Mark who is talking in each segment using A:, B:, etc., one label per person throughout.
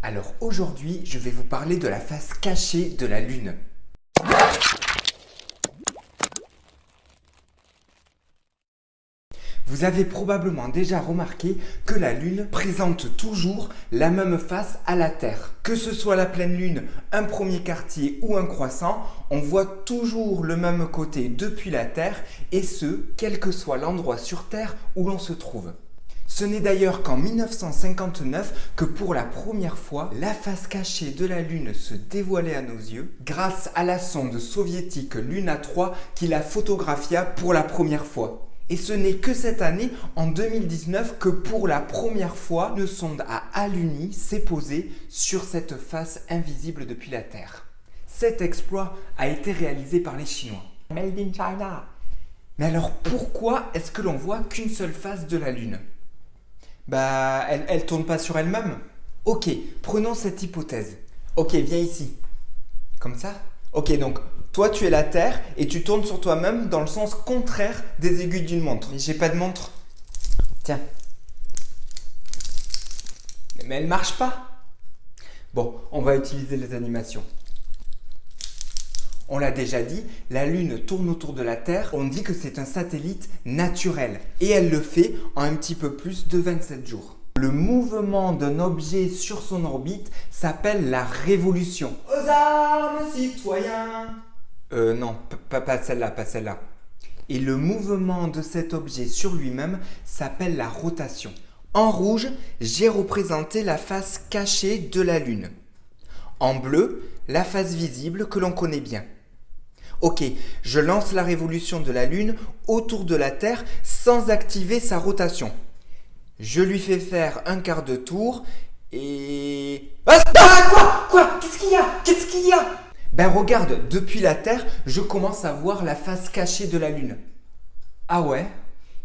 A: Alors aujourd'hui, je vais vous parler de la face cachée de la Lune. Vous avez probablement déjà remarqué que la Lune présente toujours la même face à la Terre. Que ce soit la pleine Lune, un premier quartier ou un croissant, on voit toujours le même côté depuis la Terre et ce, quel que soit l'endroit sur Terre où l'on se trouve. Ce n'est d'ailleurs qu'en 1959 que pour la première fois, la face cachée de la Lune se dévoilait à nos yeux grâce à la sonde soviétique Luna 3 qui la photographia pour la première fois. Et ce n'est que cette année, en 2019, que pour la première fois, une sonde à Aluni s'est posée sur cette face invisible depuis la Terre. Cet exploit a été réalisé par les Chinois. Made in China. Mais alors pourquoi est-ce que l'on voit qu'une seule face de la Lune ? Elle tourne pas sur elle-même. Ok, prenons cette hypothèse. Ok, viens ici. Comme ça ? Ok, donc toi tu es la Terre et tu tournes sur toi-même dans le sens contraire des aiguilles d'une montre. Mais j'ai pas de montre. Tiens. Mais elle marche pas. Bon, on va utiliser les animations. On l'a déjà dit, la Lune tourne autour de la Terre. On dit que c'est un satellite naturel. Et elle le fait en un petit peu plus de 27 jours. Le mouvement d'un objet sur son orbite s'appelle la révolution. Aux armes, citoyens! Non, pas celle-là, pas celle-là. Et le mouvement de cet objet sur lui-même s'appelle la rotation. En rouge, j'ai représenté la face cachée de la Lune. En bleu, la face visible que l'on connaît bien. Ok, je lance la révolution de la Lune autour de la Terre sans activer sa rotation. Je lui fais faire un quart de tour et... Quoi Qu'est-ce qu'il y a Ben regarde, depuis la Terre, je commence à voir la face cachée de la Lune. Ah ouais?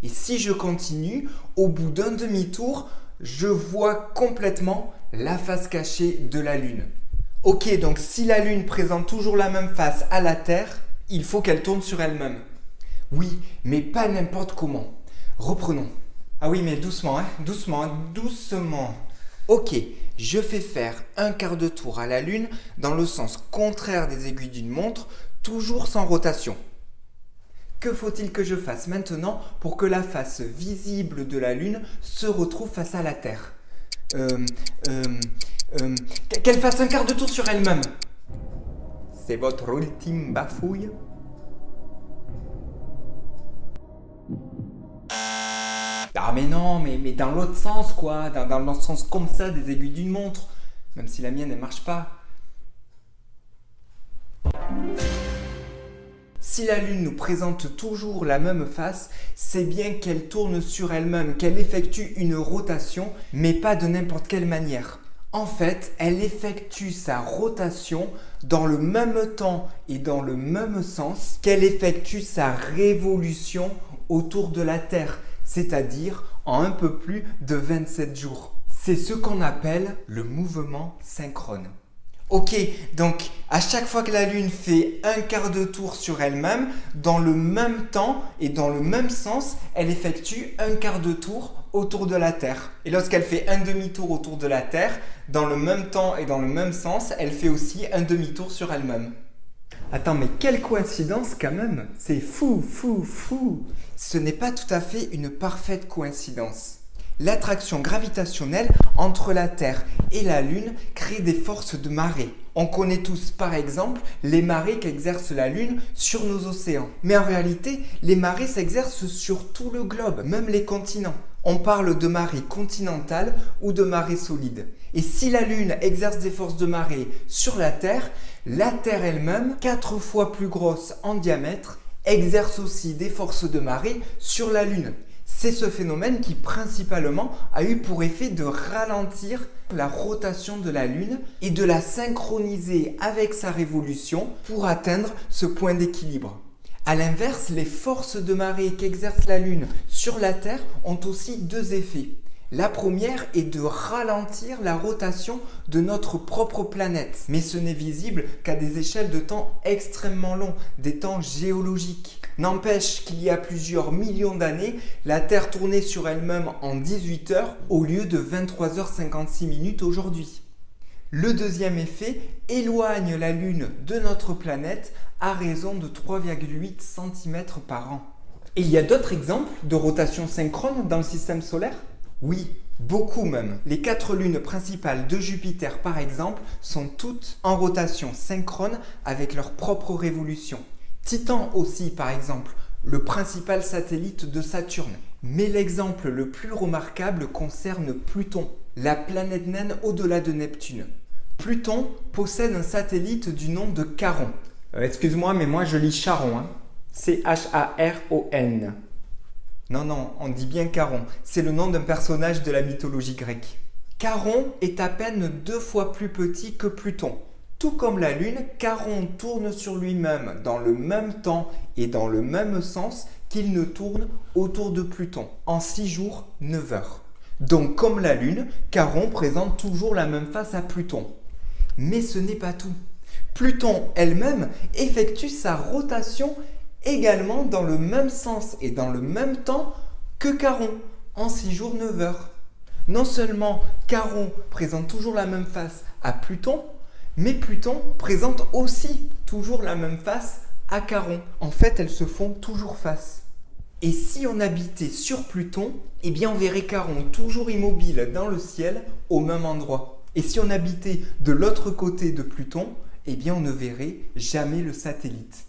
A: Et si je continue, au bout d'un demi-tour, je vois complètement la face cachée de la Lune. Ok, donc si la Lune présente toujours la même face à la Terre, il faut qu'elle tourne sur elle-même. Oui, mais pas n'importe comment. Reprenons. Ah oui, mais doucement, hein, doucement. Ok, je fais faire un quart de tour à la Lune dans le sens contraire des aiguilles d'une montre, toujours sans rotation. Que faut-il que je fasse maintenant pour que la face visible de la Lune se retrouve face à la Terre ? Qu'elle fasse un quart de tour sur elle-même. C'est votre ultime bafouille ? Ah mais non, mais dans l'autre sens quoi, dans le sens comme ça des aiguilles d'une montre, même si la mienne ne marche pas. Si la Lune nous présente toujours la même face, c'est bien qu'elle tourne sur elle-même, qu'elle effectue une rotation, mais pas de n'importe quelle manière. En fait, elle effectue sa rotation dans le même temps et dans le même sens qu'elle effectue sa révolution autour de la Terre, c'est-à-dire en un peu plus de 27 jours. C'est ce qu'on appelle le mouvement synchrone. Ok, donc à chaque fois que la Lune fait un quart de tour sur elle-même, dans le même temps et dans le même sens, elle effectue un quart de tour autour de la Terre. Et lorsqu'elle fait un demi-tour autour de la Terre, dans le même temps et dans le même sens, elle fait aussi un demi-tour sur elle-même. Attends, mais quelle coïncidence quand même! C'est fou! Ce n'est pas tout à fait une parfaite coïncidence. L'attraction gravitationnelle entre la Terre et la Lune crée des forces de marée. On connaît tous par exemple les marées qu'exerce la Lune sur nos océans. Mais en réalité, les marées s'exercent sur tout le globe, même les continents. On parle de marée continentale ou de marée solide. Et si la Lune exerce des forces de marée sur la Terre elle-même, 4 fois plus grosse en diamètre, exerce aussi des forces de marée sur la Lune. C'est ce phénomène qui principalement a eu pour effet de ralentir la rotation de la Lune et de la synchroniser avec sa révolution pour atteindre ce point d'équilibre. A l'inverse, les forces de marée qu'exerce la Lune sur la Terre ont aussi deux effets. La première est de ralentir la rotation de notre propre planète. Mais ce n'est visible qu'à des échelles de temps extrêmement longs, des temps géologiques. N'empêche qu'il y a plusieurs millions d'années, la Terre tournait sur elle-même en 18 heures au lieu de 23h56 aujourd'hui. Le deuxième effet éloigne la Lune de notre planète à raison de 3,8 cm par an. Et il y a d'autres exemples de rotation synchrone dans le système solaire? Oui, beaucoup même. Les 4 lunes principales de Jupiter, par exemple, sont toutes en rotation synchrone avec leur propre révolution. Titan aussi, par exemple, le principal satellite de Saturne. Mais l'exemple le plus remarquable concerne Pluton, la planète naine au-delà de Neptune. Pluton possède un satellite du nom de Charon. Excuse-moi, mais moi je lis Charon. C-H-A-R-O-N. Non, on dit bien Charon. C'est le nom d'un personnage de la mythologie grecque. Charon est à peine 2 fois plus petit que Pluton. Tout comme la Lune, Charon tourne sur lui-même dans le même temps et dans le même sens qu'il ne tourne autour de Pluton, en 6 jours, 9 heures. Donc comme la Lune, Charon présente toujours la même face à Pluton. Mais ce n'est pas tout. Pluton elle-même effectue sa rotation également dans le même sens et dans le même temps que Charon, en 6 jours, 9 heures. Non seulement Charon présente toujours la même face à Pluton, mais Pluton présente aussi toujours la même face à Charon. En fait, elles se font toujours face. Et si on habitait sur Pluton, eh bien on verrait Charon toujours immobile dans le ciel au même endroit. Et si on habitait de l'autre côté de Pluton, eh bien on ne verrait jamais le satellite.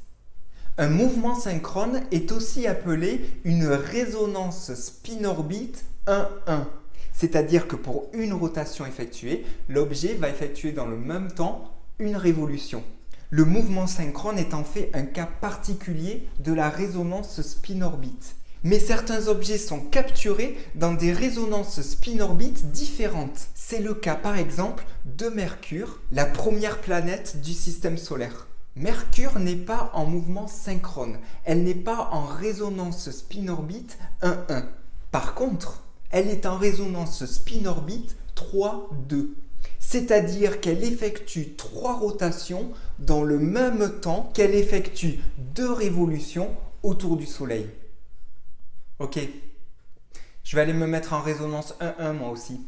A: Un mouvement synchrone est aussi appelé une résonance spin-orbite 1-1. C'est-à-dire que pour une rotation effectuée, l'objet va effectuer dans le même temps une révolution. Le mouvement synchrone est en fait un cas particulier de la résonance spin-orbite. Mais certains objets sont capturés dans des résonances spin-orbites différentes. C'est le cas par exemple de Mercure, la première planète du système solaire. Mercure n'est pas en mouvement synchrone, elle n'est pas en résonance spin-orbite 1-1. Par contre, elle est en résonance spin-orbite 3-2. C'est-à-dire qu'elle effectue 3 rotations dans le même temps qu'elle effectue 2 révolutions autour du Soleil. Ok, je vais aller me mettre en résonance 1-1 moi aussi.